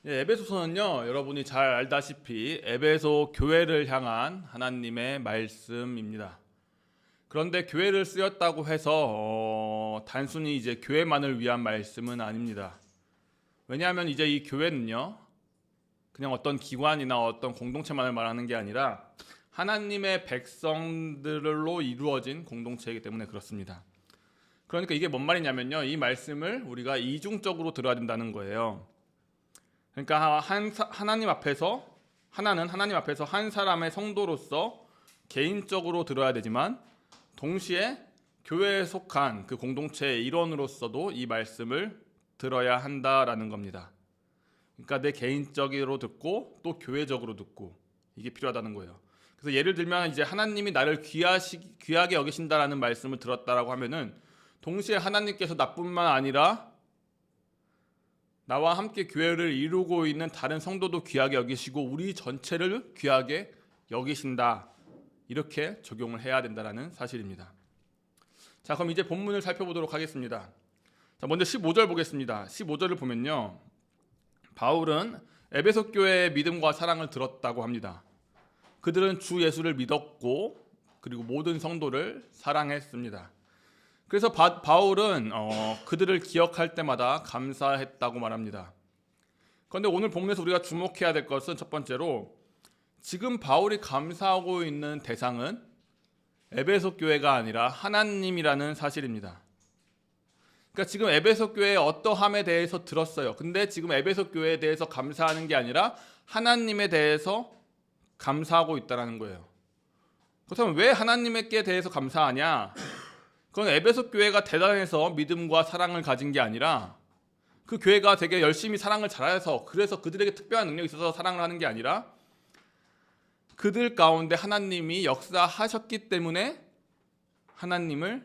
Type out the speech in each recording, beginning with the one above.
에베소서는요, 여러분이 잘 알다시피 에베소 교회를 향한 하나님의 말씀입니다. 그런데 교회를 쓰였다고 해서 단순히 이제 교회만을 위한 말씀은 아닙니다. 왜냐하면 이제 이 교회는요, 그냥 어떤 기관이나 어떤 공동체만을 말하는 게 아니라 하나님의 백성들로 이루어진 공동체이기 때문에 그렇습니다. 그러니까 이게 뭔 말이냐면요, 이 말씀을 우리가 이중적으로 들어야 된다는 거예요. 그러니까 하나님 앞에서 하나는 하나님 앞에서 한 사람의 성도로서 개인적으로 들어야 되지만 동시에 교회에 속한 그 공동체의 일원으로서도 이 말씀을 들어야 한다라는 겁니다. 그러니까 내 개인적으로 듣고 또 교회적으로 듣고 이게 필요하다는 거예요. 그래서 예를 들면 이제 하나님이 나를 귀하게 여기신다라는 말씀을 들었다라고 하면은 동시에 하나님께서 나뿐만 아니라 나와 함께 교회를 이루고 있는 다른 성도도 귀하게 여기시고 우리 전체를 귀하게 여기신다. 이렇게 적용을 해야 된다는 사실입니다. 자, 그럼 이제 본문을 살펴보도록 하겠습니다. 자, 먼저 15절 보겠습니다. 15절을 보면요, 바울은 에베소 교회의 믿음과 사랑을 들었다고 합니다. 그들은 주 예수를 믿었고 그리고 모든 성도를 사랑했습니다. 그래서 바울은 그들을 기억할 때마다 감사했다고 말합니다. 그런데 오늘 본문에서 우리가 주목해야 될 것은 첫 번째로 지금 바울이 감사하고 있는 대상은 에베소 교회가 아니라 하나님이라는 사실입니다. 그러니까 지금 에베소 교회의 어떠함에 대해서 들었어요. 근데 지금 에베소 교회에 대해서 감사하는 게 아니라 하나님에 대해서 감사하고 있다는 거예요. 그렇다면 왜 하나님께 대해서 감사하냐? 그건 에베소 교회가 대단해서 믿음과 사랑을 가진 게 아니라 그 교회가 되게 열심히 사랑을 잘해서 그래서 그들에게 특별한 능력이 있어서 사랑을 하는 게 아니라 그들 가운데 하나님이 역사하셨기 때문에 하나님을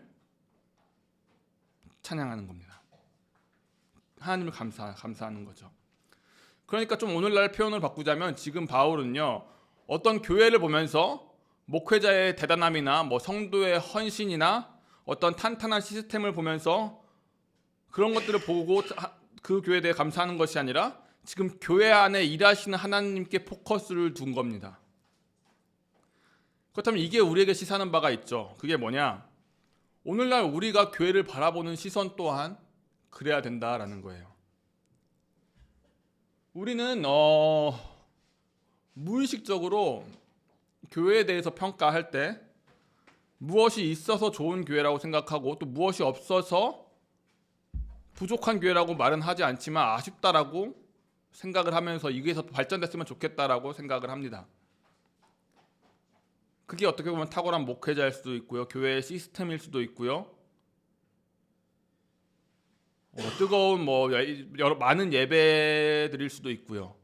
찬양하는 겁니다. 하나님을 감사하는 거죠. 그러니까 좀 오늘날 표현을 바꾸자면 지금 바울은요, 어떤 교회를 보면서 목회자의 대단함이나 뭐 성도의 헌신이나 어떤 탄탄한 시스템을 보면서 그런 것들을 보고 그 교회에 대해 감사하는 것이 아니라 지금 교회 안에 일하시는 하나님께 포커스를 둔 겁니다. 그렇다면 이게 우리에게 시사하는 바가 있죠. 그게 뭐냐? 오늘날 우리가 교회를 바라보는 시선 또한 그래야 된다라는 거예요. 우리는 무의식적으로 교회에 대해서 평가할 때 무엇이 있어서 좋은 교회라고 생각하고 또 무엇이 없어서 부족한 교회라고 말은 하지 않지만 아쉽다라고 생각을 하면서 이게 더 발전됐으면 좋겠다라고 생각을 합니다. 그게 어떻게 보면 탁월한 목회자일 수도 있고요, 교회의 시스템일 수도 있고요, 뜨거운 많은 예배 드릴 수도 있고요,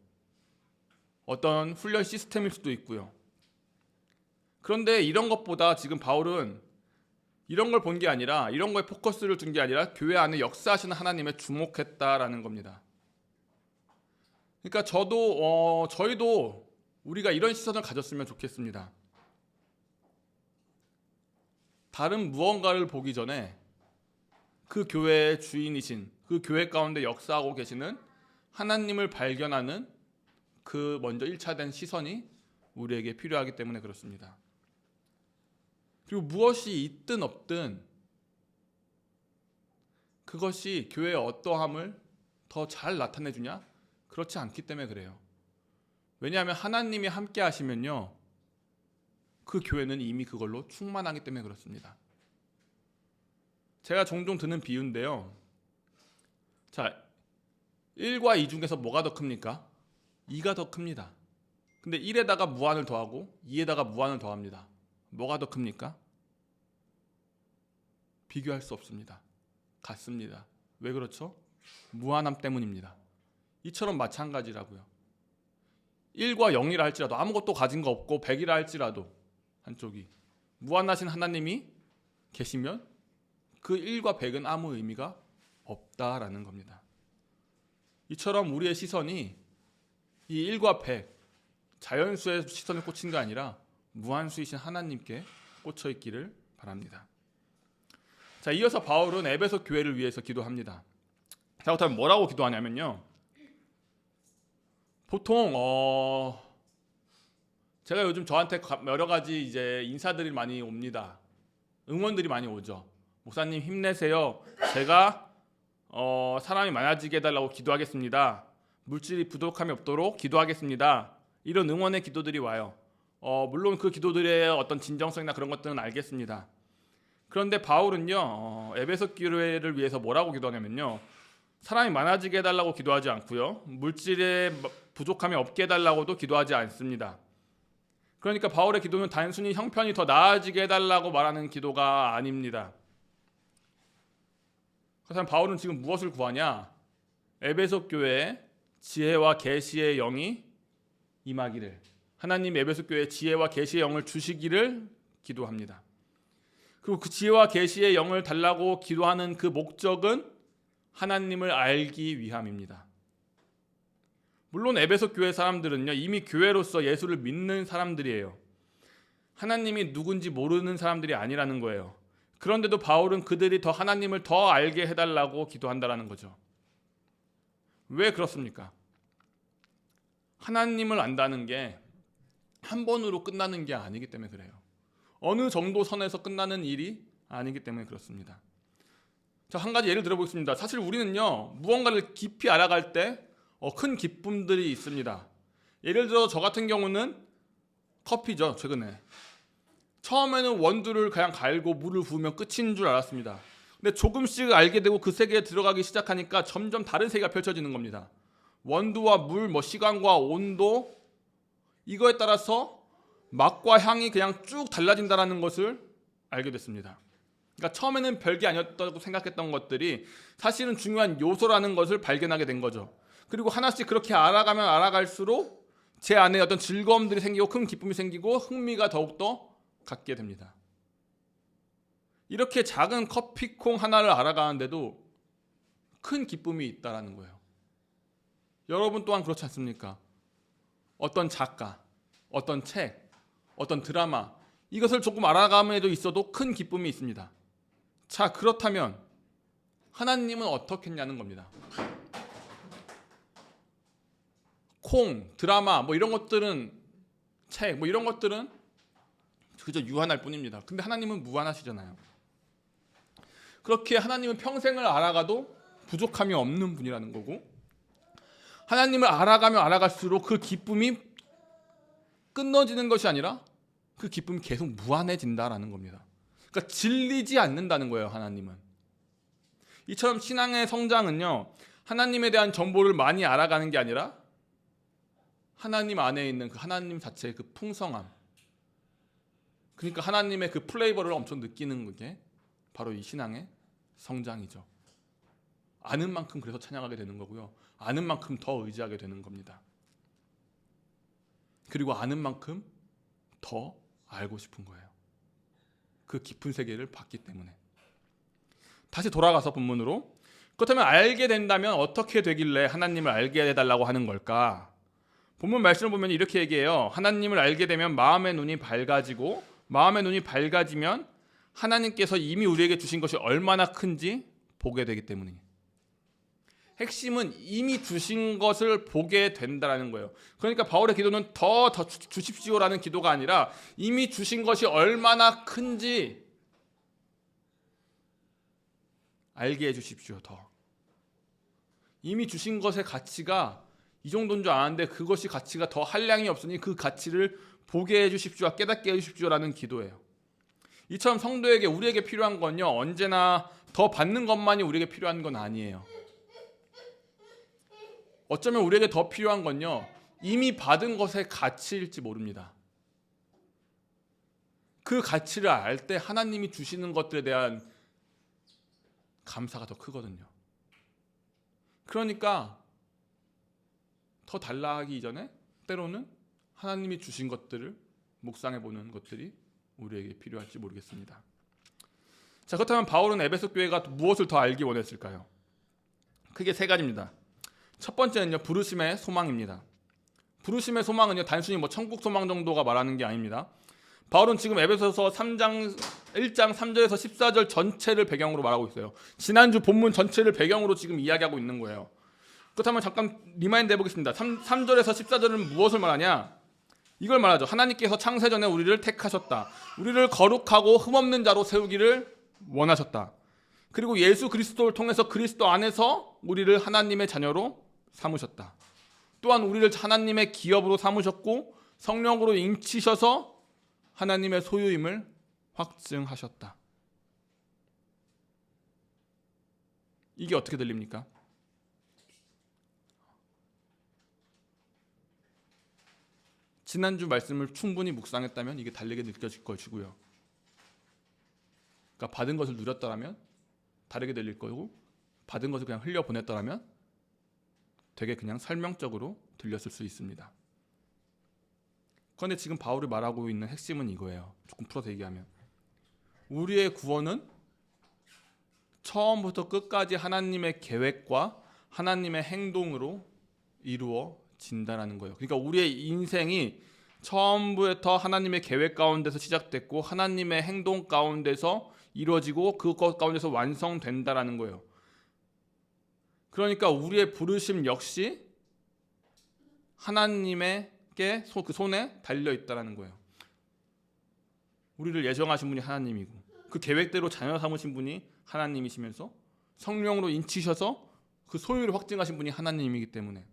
어떤 훈련 시스템일 수도 있고요. 그런데 이런 것보다 지금 바울은 이런 걸 본 게 아니라 이런 거에 포커스를 둔 게 아니라 교회 안에 역사하시는 하나님에 주목했다라는 겁니다. 그러니까 저희도 우리가 이런 시선을 가졌으면 좋겠습니다. 다른 무언가를 보기 전에 그 교회의 주인이신 그 교회 가운데 역사하고 계시는 하나님을 발견하는 그 먼저 1차된 시선이 우리에게 필요하기 때문에 그렇습니다. 그리고 무엇이 있든 없든 그것이 교회의 어떠함을 더 잘 나타내주냐? 그렇지 않기 때문에 그래요. 왜냐하면 하나님이 함께 하시면요, 그 교회는 이미 그걸로 충만하기 때문에 그렇습니다. 제가 종종 드는 비유인데요. 자, 1과 2 중에서 뭐가 더 큽니까? 2가 더 큽니다. 근데 1에다가 무한을 더하고 2에다가 무한을 더합니다. 뭐가 더 큽니까? 비교할 수 없습니다. 같습니다. 왜 그렇죠? 무한함 때문입니다. 이처럼 마찬가지라고요. 1과 0이라 할지라도 아무것도 가진 거 없고 100이라 할지라도 한쪽이 무한하신 하나님이 계시면 그 1과 100은 아무 의미가 없다라는 겁니다. 이처럼 우리의 시선이 이 1과 100 자연수의 시선을 꽂힌 게 아니라 무한수이신 하나님께 꽂혀 있기를 바랍니다. 자, 이어서 바울은 에베소 교회를 위해서 기도합니다. 자, 그렇다면 뭐라고 기도하냐면요, 보통 제가 요즘 저한테 여러 가지 이제 인사들이 많이 옵니다. 응원들이 많이 오죠. 목사님 힘내세요. 제가 사람이 많아지게 해달라고 기도하겠습니다. 물질이 부족함이 없도록 기도하겠습니다. 이런 응원의 기도들이 와요. 물론 그 기도들의 어떤 진정성이나 그런 것들은 알겠습니다. 그런데 바울은요, 에베소 교회를 위해서 뭐라고 기도하냐면요, 사람이 많아지게 해달라고 기도하지 않고요, 물질의 부족함이 없게 해달라고도 기도하지 않습니다. 그러니까 바울의 기도는 단순히 형편이 더 나아지게 해달라고 말하는 기도가 아닙니다. 그래서 바울은 지금 무엇을 구하냐? 에베소 교회에 지혜와 계시의 영이 임하기를, 하나님 에베소 교회에 지혜와 계시의 영을 주시기를 기도합니다. 그리고 그 지혜와 계시의 영을 달라고 기도하는 그 목적은 하나님을 알기 위함입니다. 물론 에베소 교회 사람들은요, 이미 교회로서 예수를 믿는 사람들이에요. 하나님이 누군지 모르는 사람들이 아니라는 거예요. 그런데도 바울은 그들이 더 하나님을 더 알게 해달라고 기도한다는 거죠. 왜 그렇습니까? 하나님을 안다는 게 한 번으로 끝나는 게 아니기 때문에 그래요. 어느 정도 선에서 끝나는 일이 아니기 때문에 그렇습니다. 자, 한 가지 예를 들어보겠습니다. 사실 우리는요, 무언가를 깊이 알아갈 때 큰 기쁨들이 있습니다. 예를 들어 저 같은 경우는 커피죠. 최근에 처음에는 원두를 그냥 갈고 물을 부으면 끝인 줄 알았습니다. 근데 조금씩 알게 되고 그 세계에 들어가기 시작하니까 점점 다른 세계가 펼쳐지는 겁니다. 원두와 물, 시간과 온도, 이거에 따라서 맛과 향이 그냥 쭉 달라진다는 것을 알게 됐습니다. 그러니까 처음에는 별게 아니었다고 생각했던 것들이 사실은 중요한 요소라는 것을 발견하게 된 거죠. 그리고 하나씩 그렇게 알아가면 알아갈수록 제 안에 어떤 즐거움들이 생기고 큰 기쁨이 생기고 흥미가 더욱더 갖게 됩니다. 이렇게 작은 커피콩 하나를 알아가는데도 큰 기쁨이 있다는 거예요. 여러분 또한 그렇지 않습니까? 어떤 작가, 어떤 책, 어떤 드라마, 이것을 조금 알아감에도 있어도 큰 기쁨이 있습니다. 자, 그렇다면 하나님은 어떻겠냐는 겁니다. 콩, 드라마, 이런 것들은, 책, 이런 것들은 그저 유한할 뿐입니다. 근데 하나님은 무한하시잖아요. 그렇게 하나님은 평생을 알아가도 부족함이 없는 분이라는 거고, 하나님을 알아가면 알아갈수록 그 기쁨이 끊어지는 것이 아니라 그 기쁨이 계속 무한해진다라는 겁니다. 그러니까 질리지 않는다는 거예요, 하나님은. 이처럼 신앙의 성장은요, 하나님에 대한 정보를 많이 알아가는 게 아니라 하나님 안에 있는 그 하나님 자체의 그 풍성함, 그러니까 하나님의 그 플레이버를 엄청 느끼는 게 바로 이 신앙의 성장이죠. 아는 만큼 그래서 찬양하게 되는 거고요, 아는 만큼 더 의지하게 되는 겁니다. 그리고 아는 만큼 더 알고 싶은 거예요. 그 깊은 세계를 봤기 때문에. 다시 돌아가서 본문으로, 그렇다면 알게 된다면 어떻게 되길래 하나님을 알게 해달라고 하는 걸까? 본문 말씀을 보면 이렇게 얘기해요. 하나님을 알게 되면 마음의 눈이 밝아지고, 마음의 눈이 밝아지면 하나님께서 이미 우리에게 주신 것이 얼마나 큰지 보게 되기 때문이에요. 핵심은 이미 주신 것을 보게 된다는 거예요. 그러니까 바울의 기도는 더 주십시오라는 기도가 아니라 이미 주신 것이 얼마나 큰지 알게 해주십시오. 더 이미 주신 것의 가치가 이 정도인 줄 아는데 그것이 가치가 더 한량이 없으니 그 가치를 보게 해주십시오, 깨닫게 해주십시오라는 기도예요. 이처럼 성도에게, 우리에게 필요한 건요, 언제나 더 받는 것만이 우리에게 필요한 건 아니에요. 어쩌면 우리에게 더 필요한 건요, 이미 받은 것의 가치일지 모릅니다. 그 가치를 알 때 하나님이 주시는 것들에 대한 감사가 더 크거든요. 그러니까 더 달라 하기 이전에 때로는 하나님이 주신 것들을 묵상해 보는 것들이 우리에게 필요할지 모르겠습니다. 자, 그렇다면 바울은 에베소 교회가 무엇을 더 알기 원했을까요? 크게 세 가지입니다. 첫 번째는요, 부르심의 소망입니다. 부르심의 소망은요, 단순히 천국 소망 정도가 말하는 게 아닙니다. 바울은 지금 에베소서 1장 3절에서 14절 전체를 배경으로 말하고 있어요. 지난주 본문 전체를 배경으로 지금 이야기하고 있는 거예요. 그렇다면 잠깐 리마인드 해보겠습니다. 3절에서 14절은 무엇을 말하냐? 이걸 말하죠. 하나님께서 창세 전에 우리를 택하셨다. 우리를 거룩하고 흠없는 자로 세우기를 원하셨다. 그리고 예수 그리스도를 통해서 그리스도 안에서 우리를 하나님의 자녀로 삼으셨다. 또한 우리를 하나님의 기업으로 삼으셨고 성령으로 인치셔서 하나님의 소유임을 확증하셨다. 이게 어떻게 들립니까? 지난주 말씀을 충분히 묵상했다면 이게 다르게 느껴질 것이고요. 그러니까 받은 것을 누렸더라면 다르게 들릴 거고, 받은 것을 그냥 흘려보냈더라면 되게 그냥 설명적으로 들렸을 수 있습니다. 그런데 지금 바울이 말하고 있는 핵심은 이거예요. 조금 풀어서 얘기하면 우리의 구원은 처음부터 끝까지 하나님의 계획과 하나님의 행동으로 이루어진다는 거예요. 그러니까 우리의 인생이 처음부터 하나님의 계획 가운데서 시작됐고 하나님의 행동 가운데서 이루어지고 그것 가운데서 완성된다라는 거예요. 그러니까 우리의 부르심 역시 하나님께 그 손에 달려 있다라는 거예요. 우리를 예정하신 분이 하나님이고 그 계획대로 자녀 삼으신 분이 하나님이시면서 성령으로 인치셔서 그 소유를 확증하신 분이 하나님이기 때문에,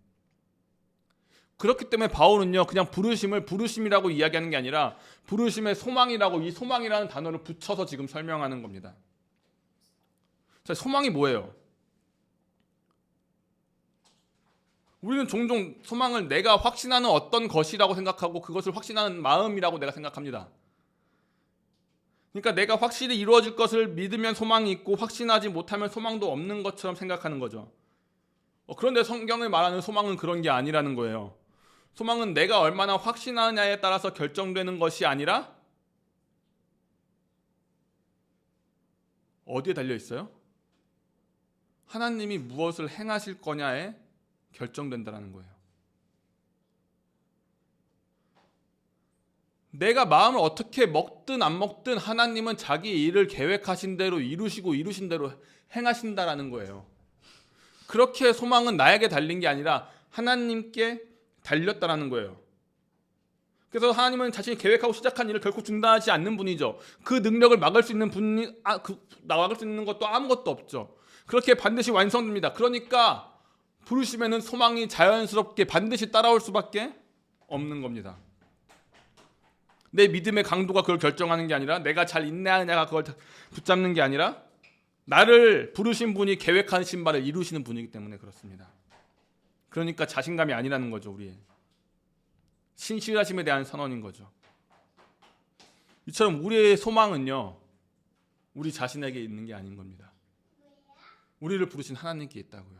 그렇기 때문에 바울은요 그냥 부르심을 부르심이라고 이야기하는 게 아니라 부르심의 소망이라고 이 소망이라는 단어를 붙여서 지금 설명하는 겁니다. 자, 소망이 뭐예요? 우리는 종종 소망을 내가 확신하는 어떤 것이라고 생각하고 그것을 확신하는 마음이라고 내가 생각합니다. 그러니까 내가 확실히 이루어질 것을 믿으면 소망이 있고 확신하지 못하면 소망도 없는 것처럼 생각하는 거죠. 그런데 성경을 말하는 소망은 그런 게 아니라는 거예요. 소망은 내가 얼마나 확신하느냐에 따라서 결정되는 것이 아니라 어디에 달려 있어요? 하나님이 무엇을 행하실 거냐에 결정된다는 거예요. 내가 마음을 어떻게 먹든 안 먹든 하나님은 자기 일을 계획하신 대로 이루시고 이루신 대로 행하신다라는 거예요. 그렇게 소망은 나에게 달린 게 아니라 하나님께 달렸다라는 거예요. 그래서 하나님은 자신이 계획하고 시작한 일을 결코 중단하지 않는 분이죠. 그 능력을 막을 수 있는 분이 막을 수 있는 것도 아무것도 없죠. 그렇게 반드시 완성됩니다. 그러니까 부르심에는 소망이 자연스럽게 반드시 따라올 수밖에 없는 겁니다. 내 믿음의 강도가 그걸 결정하는 게 아니라 내가 잘 인내하느냐가 그걸 붙잡는 게 아니라 나를 부르신 분이 계획하신 바를 이루시는 분이기 때문에 그렇습니다. 그러니까 자신감이 아니라는 거죠. 우리의 신실하심에 대한 선언인 거죠. 이처럼 우리의 소망은요 우리 자신에게 있는 게 아닌 겁니다. 우리를 부르신 하나님께 있다고요.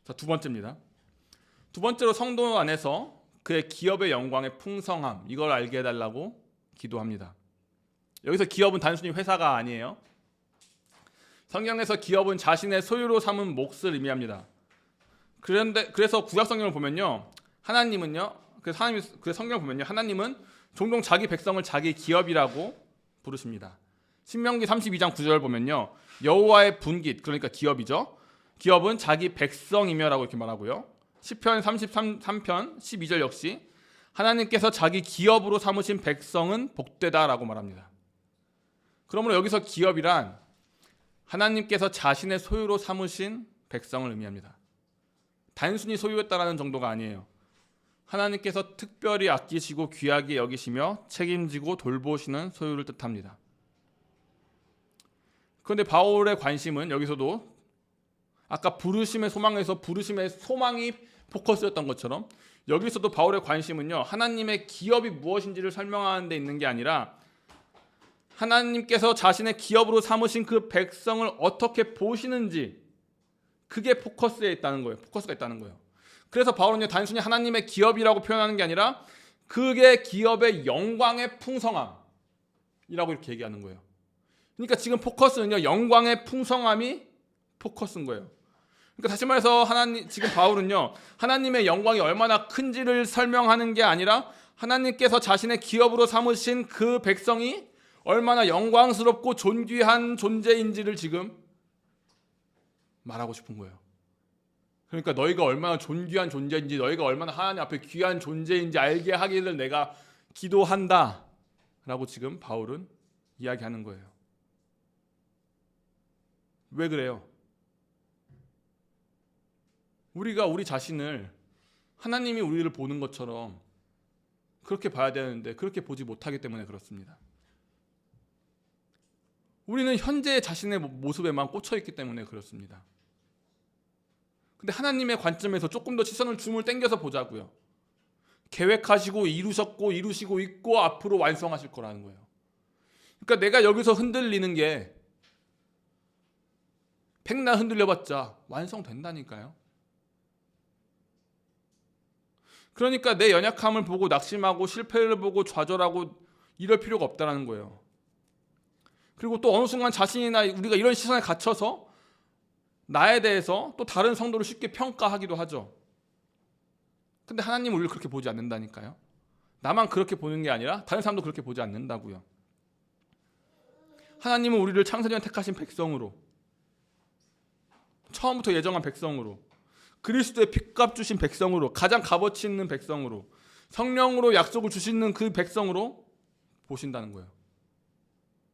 자, 두 번째입니다. 두 번째로 성도 안에서 그의 기업의 영광의 풍성함, 이걸 알게 해달라고 기도합니다. 여기서 기업은 단순히 회사가 아니에요. 성경에서 기업은 자신의 소유로 삼은 몫을 의미합니다. 그래서 구약 성경을 보면요, 하나님은요, 그 성경을 보면요, 하나님은 종종 자기 백성을 자기 기업이라고 부르십니다. 신명기 32장 9절 보면요, 여호와의 분깃, 그러니까 기업이죠. 기업은 자기 백성이며라고 이렇게 말하고요. 시편 33편 12절 역시 하나님께서 자기 기업으로 삼으신 백성은 복되다라고 말합니다. 그러므로 여기서 기업이란 하나님께서 자신의 소유로 삼으신 백성을 의미합니다. 단순히 소유했다라는 정도가 아니에요. 하나님께서 특별히 아끼시고 귀하게 여기시며 책임지고 돌보시는 소유를 뜻합니다. 그런데 바울의 관심은 여기서도 아까 부르심의 소망에서 부르심의 소망이 포커스였던 것처럼 여기서도 바울의 관심은요, 하나님의 기업이 무엇인지를 설명하는 데 있는 게 아니라 하나님께서 자신의 기업으로 삼으신 그 백성을 어떻게 보시는지, 그게 포커스가 있다는 거예요. 그래서 바울은요, 단순히 하나님의 기업이라고 표현하는 게 아니라 그게 기업의 영광의 풍성함이라고 이렇게 얘기하는 거예요. 그러니까 지금 포커스는요, 영광의 풍성함이 포커스인 거예요. 그러니까 다시 말해서 지금 바울은요, 하나님의 영광이 얼마나 큰지를 설명하는 게 아니라 하나님께서 자신의 기업으로 삼으신 그 백성이 얼마나 영광스럽고 존귀한 존재인지를 지금 말하고 싶은 거예요. 그러니까 너희가 얼마나 존귀한 존재인지, 너희가 얼마나 하나님 앞에 귀한 존재인지 알게 하기를 내가 기도한다 라고 지금 바울은 이야기하는 거예요. 왜 그래요? 우리가 우리 자신을 하나님이 우리를 보는 것처럼 그렇게 봐야 되는데 그렇게 보지 못하기 때문에 그렇습니다. 우리는 현재 자신의 모습에만 꽂혀있기 때문에 그렇습니다. 근데 하나님의 관점에서 조금 더 시선을 줌을 당겨서 보자고요. 계획하시고 이루셨고 이루시고 있고 앞으로 완성하실 거라는 거예요. 그러니까 내가 여기서 흔들리는 게 백날 흔들려봤자 완성된다니까요. 그러니까 내 연약함을 보고 낙심하고 실패를 보고 좌절하고 이럴 필요가 없다는 거예요. 그리고 또 어느 순간 자신이나 우리가 이런 시선에 갇혀서 나에 대해서 또 다른 성도를 쉽게 평가하기도 하죠. 근데 하나님은 우리를 그렇게 보지 않는다니까요. 나만 그렇게 보는 게 아니라 다른 사람도 그렇게 보지 않는다고요. 하나님은 우리를 창세전에 택하신 백성으로, 처음부터 예정한 백성으로, 그리스도의 핏값 주신 백성으로, 가장 값어치 있는 백성으로, 성령으로 약속을 주시는 그 백성으로 보신다는 거예요.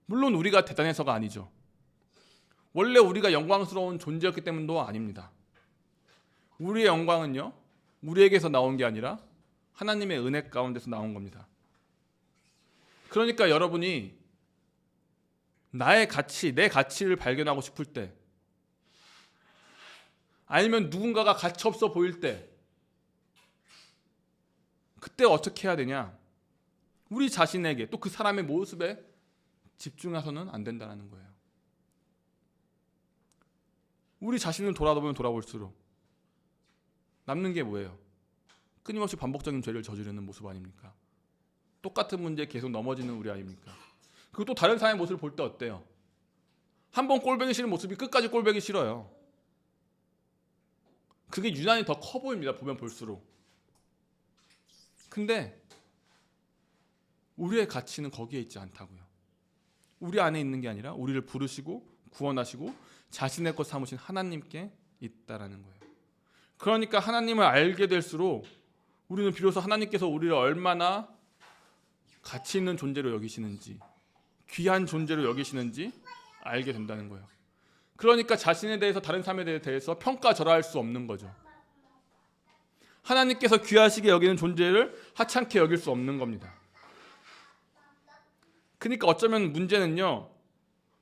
물론 우리가 대단해서가 아니죠. 원래 우리가 영광스러운 존재였기 때문도 아닙니다. 우리의 영광은요, 우리에게서 나온 게 아니라 하나님의 은혜 가운데서 나온 겁니다. 그러니까 여러분이 나의 가치, 내 가치를 발견하고 싶을 때, 아니면 누군가가 가치 없어 보일 때, 그때 어떻게 해야 되냐? 우리 자신에게, 또 그 사람의 모습에 집중해서는 안 된다는 거예요. 우리 자신을 돌아보면 돌아볼수록 남는 게 뭐예요? 끊임없이 반복적인 죄를 저지르는 모습 아닙니까? 똑같은 문제에 계속 넘어지는 우리 아닙니까? 그리고 또 다른 사람의 모습을 볼 때 어때요? 한 번 꼴보기 싫은 모습이 끝까지 꼴보기 싫어요. 그게 유난히 더 커 보입니다. 보면 볼수록. 근데 우리의 가치는 거기에 있지 않다고요. 우리 안에 있는 게 아니라 우리를 부르시고 구원하시고 자신의 것 삼으신 하나님께 있다라는 거예요. 그러니까 하나님을 알게 될수록 우리는 비로소 하나님께서 우리를 얼마나 가치 있는 존재로 여기시는지, 귀한 존재로 여기시는지 알게 된다는 거예요. 그러니까 자신에 대해서 다른 사람에 대해서 평가절하할 수 없는 거죠. 하나님께서 귀하시게 여기는 존재를 하찮게 여길 수 없는 겁니다. 그러니까 어쩌면 문제는요,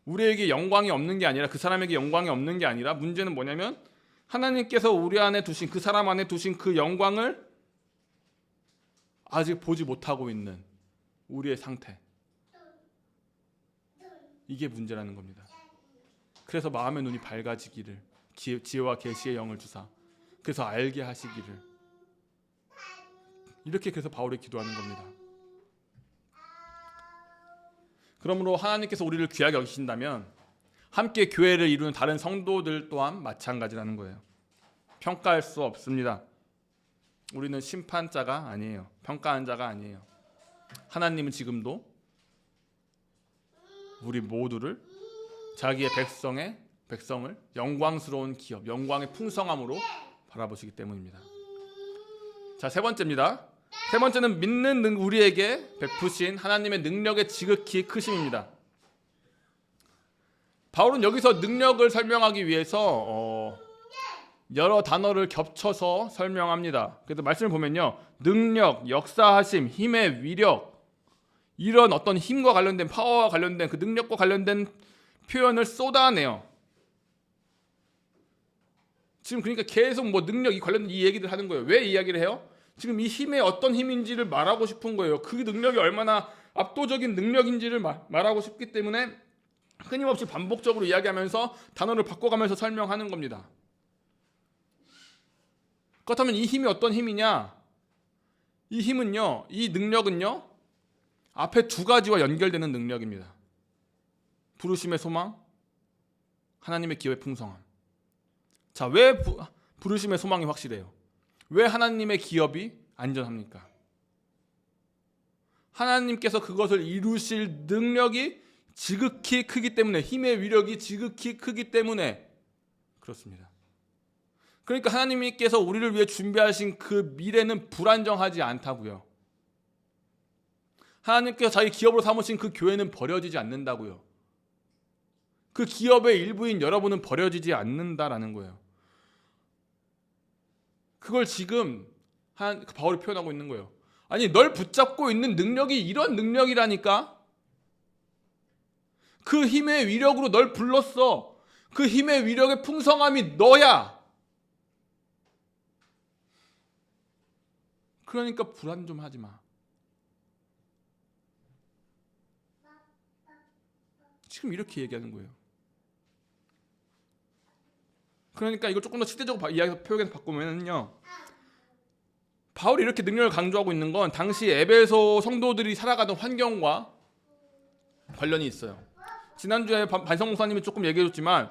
우리에게 영광이 없는 게 아니라, 그 사람에게 영광이 없는 게 아니라, 문제는 뭐냐면 하나님께서 우리 안에 두신, 그 사람 안에 두신 그 영광을 아직 보지 못하고 있는 우리의 상태, 이게 문제라는 겁니다. 그래서 마음의 눈이 밝아지기를, 지혜와 계시의 영을 주사, 그래서 알게 하시기를, 이렇게 그래서 바울이 기도하는 겁니다. 그러므로 하나님께서 우리를 귀하게 여기신다면 함께 교회를 이루는 다른 성도들 또한 마찬가지라는 거예요. 평가할 수 없습니다. 우리는 심판자가 아니에요. 평가한 자가 아니에요. 하나님은 지금도 우리 모두를 자기의 백성을 영광스러운 기업, 영광의 풍성함으로 바라보시기 때문입니다. 자, 세 번째입니다. 세 번째는 믿는 우리에게 베푸신 하나님의 능력의 지극히 크심입니다. 바울은 여기서 능력을 설명하기 위해서 여러 단어를 겹쳐서 설명합니다. 그래서 말씀을 보면요, 능력, 역사하심, 힘의 위력, 이런 어떤 힘과 관련된, 파워와 관련된, 그 능력과 관련된 표현을 쏟아내요. 지금 그러니까 계속 뭐 능력이 관련된 이 얘기들 하는 거예요. 왜 이 이야기를 해요? 지금 이 힘의 어떤 힘인지를 말하고 싶은 거예요. 그 능력이 얼마나 압도적인 능력인지를 말하고 싶기 때문에 끊임없이 반복적으로 이야기하면서 단어를 바꿔가면서 설명하는 겁니다. 그렇다면 이 힘이 어떤 힘이냐? 이 힘은요, 이 능력은요, 앞에 두 가지와 연결되는 능력입니다. 부르심의 소망, 하나님의 기업의 풍성함. 자, 왜 부르심의 소망이 확실해요? 왜 하나님의 기업이 안전합니까? 하나님께서 그것을 이루실 능력이 지극히 크기 때문에, 힘의 위력이 지극히 크기 때문에 그렇습니다. 그러니까 하나님께서 우리를 위해 준비하신 그 미래는 불안정하지 않다고요. 하나님께서 자기 기업으로 삼으신 그 교회는 버려지지 않는다고요. 그 기업의 일부인 여러분은 버려지지 않는다라는 거예요. 그걸 지금 바울이 표현하고 있는 거예요. 아니, 널 붙잡고 있는 능력이 이런 능력이라니까? 그 힘의 위력으로 널 불렀어. 그 힘의 위력의 풍성함이 너야. 그러니까 불안 좀 하지 마. 지금 이렇게 얘기하는 거예요. 그러니까 이걸 조금 더 시대적으로 이야기 표현해서 바꾸면요, 바울이 이렇게 능력을 강조하고 있는 건 당시 에베소 성도들이 살아가던 환경과 관련이 있어요. 지난주에 반성 목사님이 조금 얘기해줬지만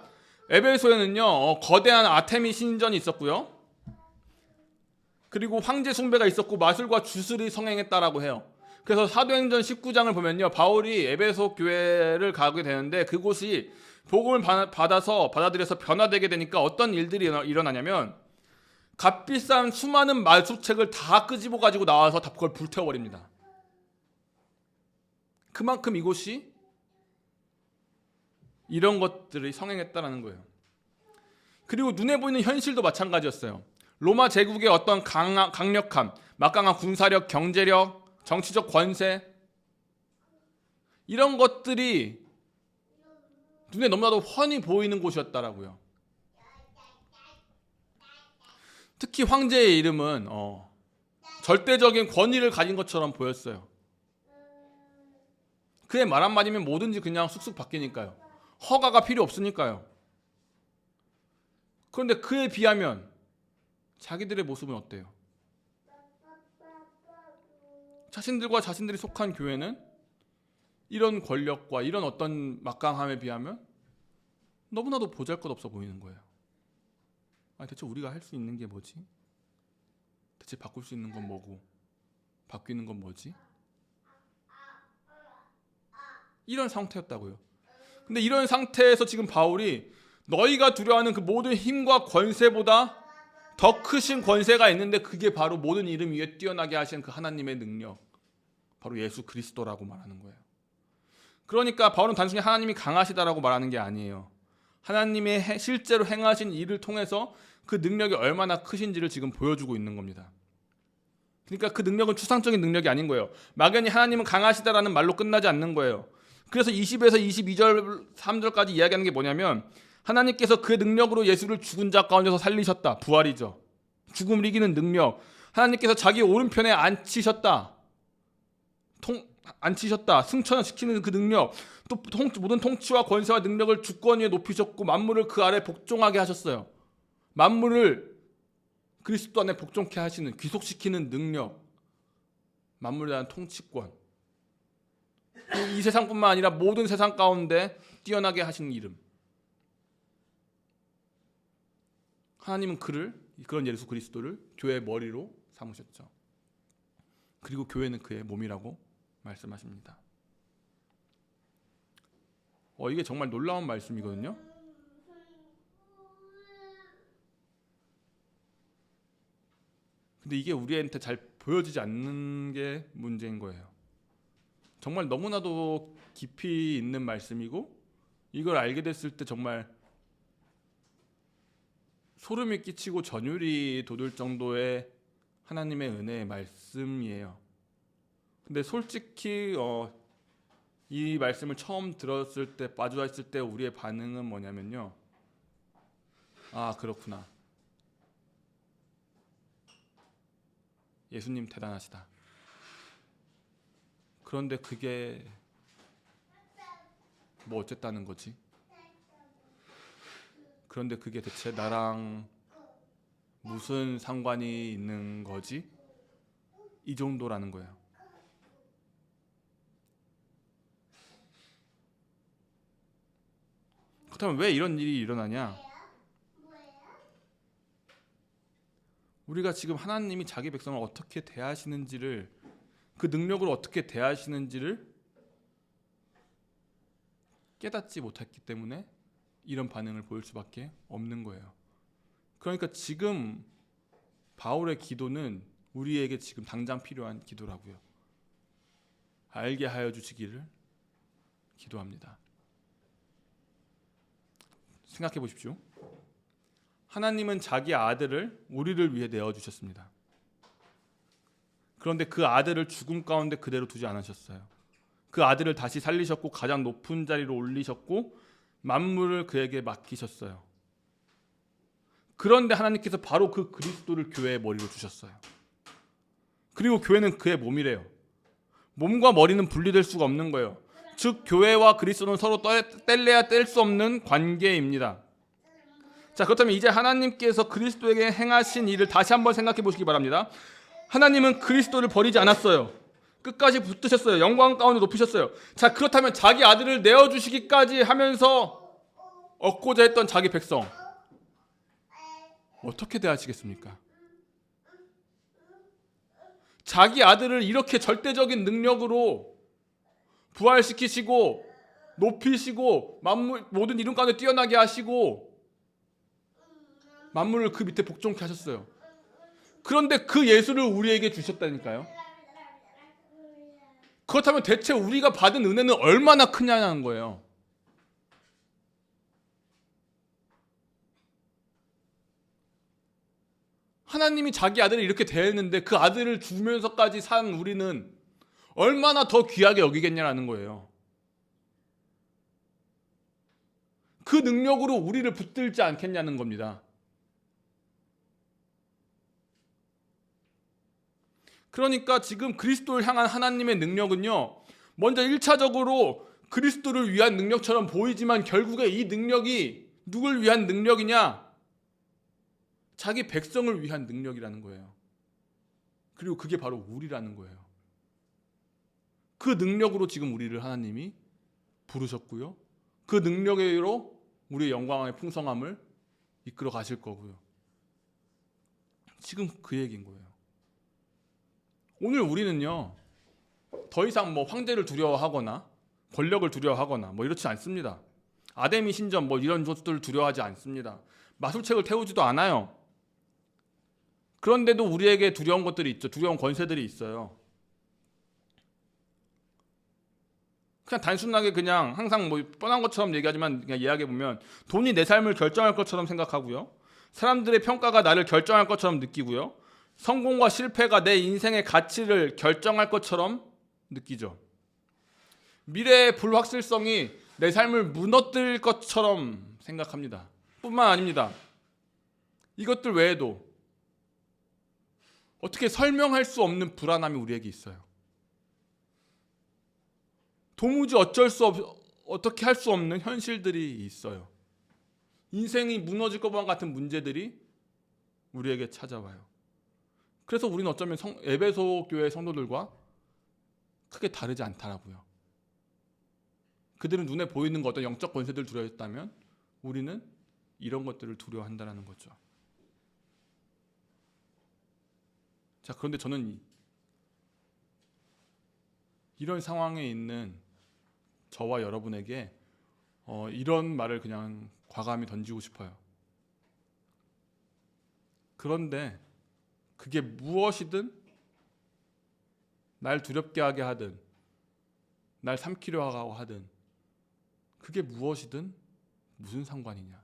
에베소에는요, 거대한 아테미 신전이 있었고요, 그리고 황제 숭배가 있었고 마술과 주술이 성행했다라고 해요. 그래서 사도행전 19장을 보면요, 바울이 에베소 교회를 가게 되는데 그곳이 복음을 받아들여서 변화되게 되니까 어떤 일들이 일어나냐면 값비싼 수많은 마술책을 다 끄집어 가지고 나와서 다 그걸 불태워버립니다. 그만큼 이곳이 이런 것들이 성행했다라는 거예요. 그리고 눈에 보이는 현실도 마찬가지였어요. 로마 제국의 어떤 강력함, 막강한 군사력, 경제력, 정치적 권세, 이런 것들이 눈에 너무나도 훤히 보이는 곳이었다라고요. 특히 황제의 이름은 절대적인 권위를 가진 것처럼 보였어요. 그의 말 한마디면 뭐든지 그냥 쑥쑥 바뀌니까요. 허가가 필요 없으니까요. 그런데 그에 비하면 자기들의 모습은 어때요? 자신들과 자신들이 속한 교회는 이런 권력과 이런 어떤 막강함에 비하면 너무나도 보잘것없어 보이는 거예요. 아니, 대체 우리가 할 수 있는 게 뭐지? 대체 바꿀 수 있는 건 뭐고 바뀌는 건 뭐지? 이런 상태였다고요. 근데 이런 상태에서 지금 바울이 너희가 두려워하는 그 모든 힘과 권세보다 더 크신 권세가 있는데 그게 바로 모든 이름 위에 뛰어나게 하시는 그 하나님의 능력, 바로 예수 그리스도라고 말하는 거예요. 그러니까 바울은 단순히 하나님이 강하시다라고 말하는 게 아니에요. 하나님의 실제로 행하신 일을 통해서 그 능력이 얼마나 크신지를 지금 보여주고 있는 겁니다. 그러니까 그 능력은 추상적인 능력이 아닌 거예요. 막연히 하나님은 강하시다라는 말로 끝나지 않는 거예요. 그래서 20에서 22절 3절까지 이야기하는 게 뭐냐면 하나님께서 그 능력으로 예수를 죽은 자 가운데서 살리셨다. 부활이죠. 죽음을 이기는 능력. 하나님께서 자기 오른편에 앉히셨다. 승천시키는 그 능력. 또 모든 통치와 권세와 능력을 주권 위에 높이셨고 만물을 그 아래 복종하게 하셨어요. 만물을 그리스도 안에 복종케 하시는, 귀속시키는 능력, 만물에 대한 통치권, 이 세상뿐만 아니라 모든 세상 가운데 뛰어나게 하시는 이름. 하나님은 그런 예수 그리스도를 교회의 머리로 삼으셨죠. 그리고 교회는 그의 몸이라고 말씀하십니다. 이게 정말 놀라운 말씀이거든요. 근데 이게 우리한테 잘 보여지지 않는 게 문제인 거예요. 정말 너무나도 깊이 있는 말씀이고 이걸 알게 됐을 때 정말 소름이 끼치고 전율이 돋을 정도의 하나님의 은혜의 말씀이에요. 근데 솔직히 이 말씀을 처음 들었을 때, 마주했을 때 우리의 반응은 뭐냐면요, 아, 그렇구나, 예수님 대단하시다. 그런데 그게 뭐 어쨌다는 거지? 그런데 그게 대체 나랑 무슨 상관이 있는 거지? 이 정도라는 거예요. 그렇다면 왜 이런 일이 일어나냐? 우리가 지금 하나님이 자기 백성을 어떻게 대하시는지를, 그 능력으로 어떻게 대하시는지를 깨닫지 못했기 때문에 이런 반응을 보일 수밖에 없는 거예요. 그러니까 지금 바울의 기도는 우리에게 지금 당장 필요한 기도라고요. 알게 하여 주시기를 기도합니다. 생각해 보십시오. 하나님은 자기 아들을 우리를 위해 내어주셨습니다. 그런데 그 아들을 죽음 가운데 그대로 두지 않으셨어요. 그 아들을 다시 살리셨고 가장 높은 자리로 올리셨고 만물을 그에게 맡기셨어요. 그런데 하나님께서 바로 그 그리스도를 교회의 머리로 주셨어요. 그리고 교회는 그의 몸이래요. 몸과 머리는 분리될 수가 없는 거예요. 즉 교회와 그리스도는 서로 뗄래야 뗄 수 없는 관계입니다. 자, 그렇다면 이제 하나님께서 그리스도에게 행하신 일을 다시 한번 생각해 보시기 바랍니다. 하나님은 그리스도를 버리지 않았어요. 끝까지 붙드셨어요. 영광 가운데 높이셨어요. 자, 그렇다면 자기 아들을 내어주시기까지 하면서 얻고자 했던 자기 백성 어떻게 대하시겠습니까? 자기 아들을 이렇게 절대적인 능력으로 부활시키시고 높이시고 만물 모든 이름 가운데 뛰어나게 하시고 만물을 그 밑에 복종케 하셨어요. 그런데 그 예수를 우리에게 주셨다니까요. 그렇다면 대체 우리가 받은 은혜는 얼마나 크냐는 거예요. 하나님이 자기 아들을 이렇게 대했는데 그 아들을 주면서까지 산 우리는 얼마나 더 귀하게 여기겠냐라는 거예요. 그 능력으로 우리를 붙들지 않겠냐는 겁니다. 그러니까 지금 그리스도를 향한 하나님의 능력은요, 먼저 1차적으로 그리스도를 위한 능력처럼 보이지만 결국에 이 능력이 누굴 위한 능력이냐? 자기 백성을 위한 능력이라는 거예요. 그리고 그게 바로 우리라는 거예요. 그 능력으로 지금 우리를 하나님이 부르셨고요. 그 능력으로 우리의 영광의 풍성함을 이끌어 가실 거고요. 지금 그 얘기인 거예요. 오늘 우리는요, 더 이상 황제를 두려워하거나 권력을 두려워하거나 이렇지 않습니다. 아데미 신전 이런 것들을 두려워하지 않습니다. 마술책을 태우지도 않아요. 그런데도 우리에게 두려운 것들이 있죠. 두려운 권세들이 있어요. 그냥 단순하게 그냥 항상 뻔한 것처럼 얘기하지만 그냥 이야기해 보면 돈이 내 삶을 결정할 것처럼 생각하고요. 사람들의 평가가 나를 결정할 것처럼 느끼고요. 성공과 실패가 내 인생의 가치를 결정할 것처럼 느끼죠. 미래의 불확실성이 내 삶을 무너뜨릴 것처럼 생각합니다. 뿐만 아닙니다. 이것들 외에도 어떻게 설명할 수 없는 불안함이 우리에게 있어요. 도무지 어떻게 할 수 없는 현실들이 있어요. 인생이 무너질 것만 같은 문제들이 우리에게 찾아와요. 그래서 우리는 어쩌면 에베소 교회 성도들과 크게 다르지 않다라고요. 그들은 눈에 보이는 어떤 영적 권세들을 두려워했다면 우리는 이런 것들을 두려워한다는 거죠. 자, 그런데 저는 이런 상황에 있는 저와 여러분에게 이런 말을 그냥 과감히 던지고 싶어요. 그런데 그게 무엇이든 날 두렵게 하게 하든 날 삼키려 하고 하든 그게 무엇이든 무슨 상관이냐.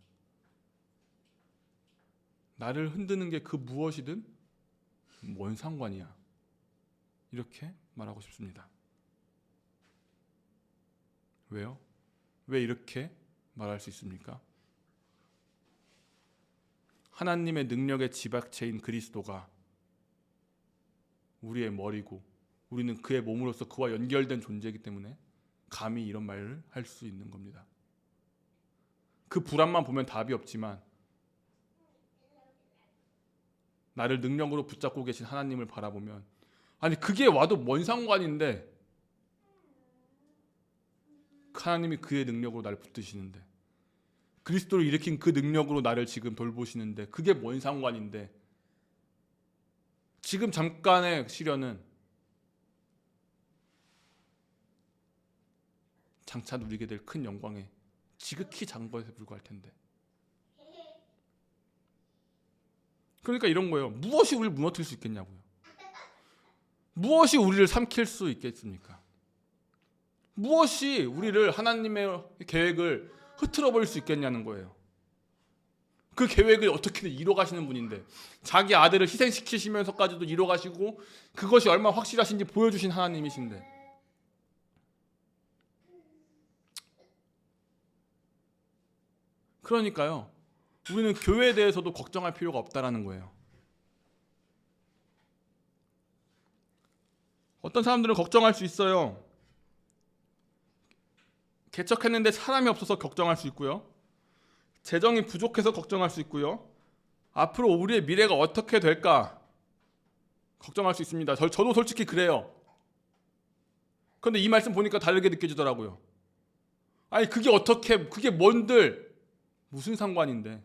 나를 흔드는 게 그 무엇이든 뭔 상관이야. 이렇게 말하고 싶습니다. 왜요? 왜 이렇게 말할 수 있습니까? 하나님의 능력의 지박체인 그리스도가 우리의 머리고 우리는 그의 몸으로서 그와 연결된 존재이기 때문에 감히 이런 말을 할 수 있는 겁니다. 그 불안만 보면 답이 없지만 나를 능력으로 붙잡고 계신 하나님을 바라보면 아니 그게 와도 뭔 상관인데 하나님이 그의 능력으로 나를 붙드시는데 그리스도를 일으킨 그 능력으로 나를 지금 돌보시는데 그게 뭔 상관인데 지금 잠깐의 시련은 장차 누리게 될 큰 영광의 지극히 작은 것에 불과할 텐데. 그러니까 이런 거예요. 무엇이 우리를 무너뜨릴 수 있겠냐고요. 무엇이 우리를 삼킬 수 있겠습니까? 무엇이 우리를 하나님의 계획을 흐트러 버릴 수 있겠냐는 거예요. 그 계획을 어떻게든 이뤄 가시는 분인데, 자기 아들을 희생시키시면서까지도 이뤄 가시고 그것이 얼마나 확실하신지 보여주신 하나님이신데, 그러니까요, 우리는 교회에 대해서도 걱정할 필요가 없다라는 거예요. 어떤 사람들은 걱정할 수 있어요. 개척했는데 사람이 없어서 걱정할 수 있고요. 재정이 부족해서 걱정할 수 있고요. 앞으로 우리의 미래가 어떻게 될까 걱정할 수 있습니다. 저도 솔직히 그래요. 그런데 이 말씀 보니까 다르게 느껴지더라고요. 아니 그게 어떻게, 그게 뭔들 무슨 상관인데.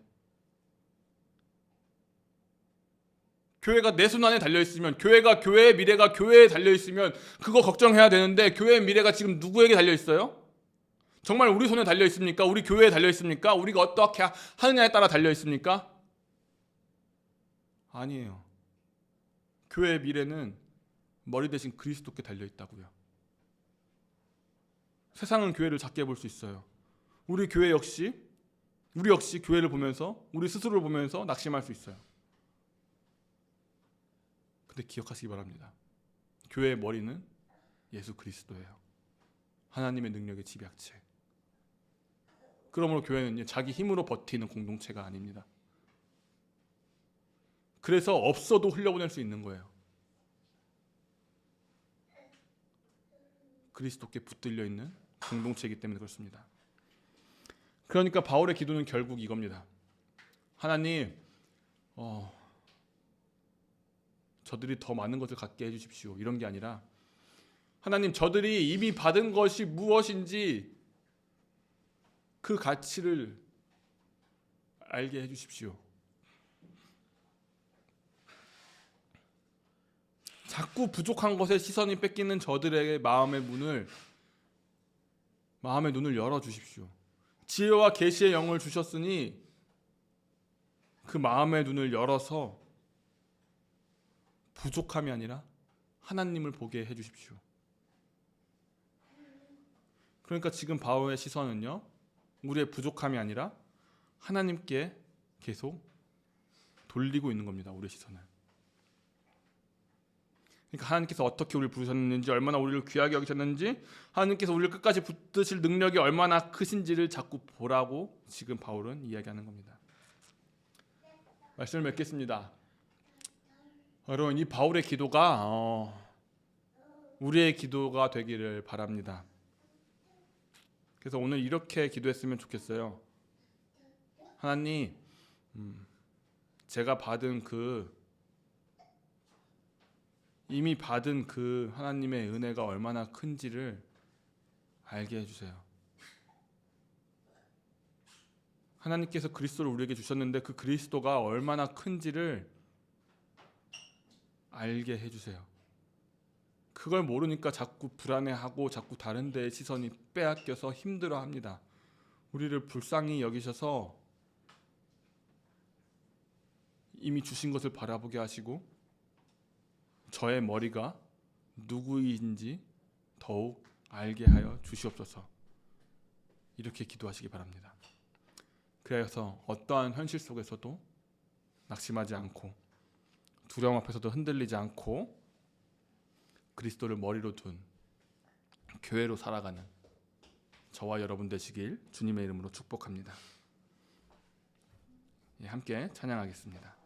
교회가 내 손 안에 달려있으면, 교회의 미래가 교회에 달려있으면 그거 걱정해야 되는데, 교회의 미래가 지금 누구에게 달려있어요? 정말 우리 손에 달려있습니까? 우리 교회에 달려있습니까? 우리가 어떻게 하느냐에 따라 달려있습니까? 아니에요. 교회의 미래는 머리 대신 그리스도께 달려있다고요. 세상은 교회를 작게 볼 수 있어요. 우리 역시 교회를 보면서, 우리 스스로를 보면서 낙심할 수 있어요. 근데 기억하시기 바랍니다. 교회의 머리는 예수 그리스도예요. 하나님의 능력의 집약체. 그러므로 교회는 자기 힘으로 버티는 공동체가 아닙니다. 그래서 없어도 흘려보낼 수 있는 거예요. 그리스도께 붙들려 있는 공동체이기 때문에 그렇습니다. 그러니까 바울의 기도는 결국 이겁니다. 하나님, 저들이 더 많은 것을 갖게 해주십시오. 이런 게 아니라, 하나님, 저들이 이미 받은 것이 무엇인지 그 가치를 알게 해주십시오. 자꾸 부족한 것에 시선이 뺏기는 저들에게 마음의 눈을 열어주십시오. 지혜와 계시의 영을 주셨으니 그 마음의 눈을 열어서 부족함이 아니라 하나님을 보게 해주십시오. 그러니까 지금 바울의 시선은요, 우리의 부족함이 아니라 하나님께 계속 돌리고 있는 겁니다. 우리의 시선을. 그러니까 하나님께서 어떻게 우리를 부르셨는지, 얼마나 우리를 귀하게 여기셨는지, 하나님께서 우리를 끝까지 붙드실 능력이 얼마나 크신지를 자꾸 보라고 지금 바울은 이야기하는 겁니다. 말씀을 맺겠습니다. 여러분, 이 바울의 기도가 우리의 기도가 되기를 바랍니다. 그래서 오늘 이렇게 기도했으면 좋겠어요. 하나님, 제가 이미 받은 그 하나님의 은혜가 얼마나 큰지를 알게 해주세요. 하나님께서 그리스도를 우리에게 주셨는데 그 그리스도가 얼마나 큰지를 알게 해주세요. 그걸 모르니까 자꾸 불안해하고 자꾸 다른 데에 시선이 빼앗겨서 힘들어합니다. 우리를 불쌍히 여기셔서 이미 주신 것을 바라보게 하시고 저의 머리가 누구인지 더욱 알게 하여 주시옵소서. 이렇게 기도하시기 바랍니다. 그래서 어떠한 현실 속에서도 낙심하지 않고 두려움 앞에서도 흔들리지 않고 그리스도를 머리로 둔 교회로 살아가는 저와 여러분 되시길 주님의 이름으로 축복합니다. 함께 찬양하겠습니다.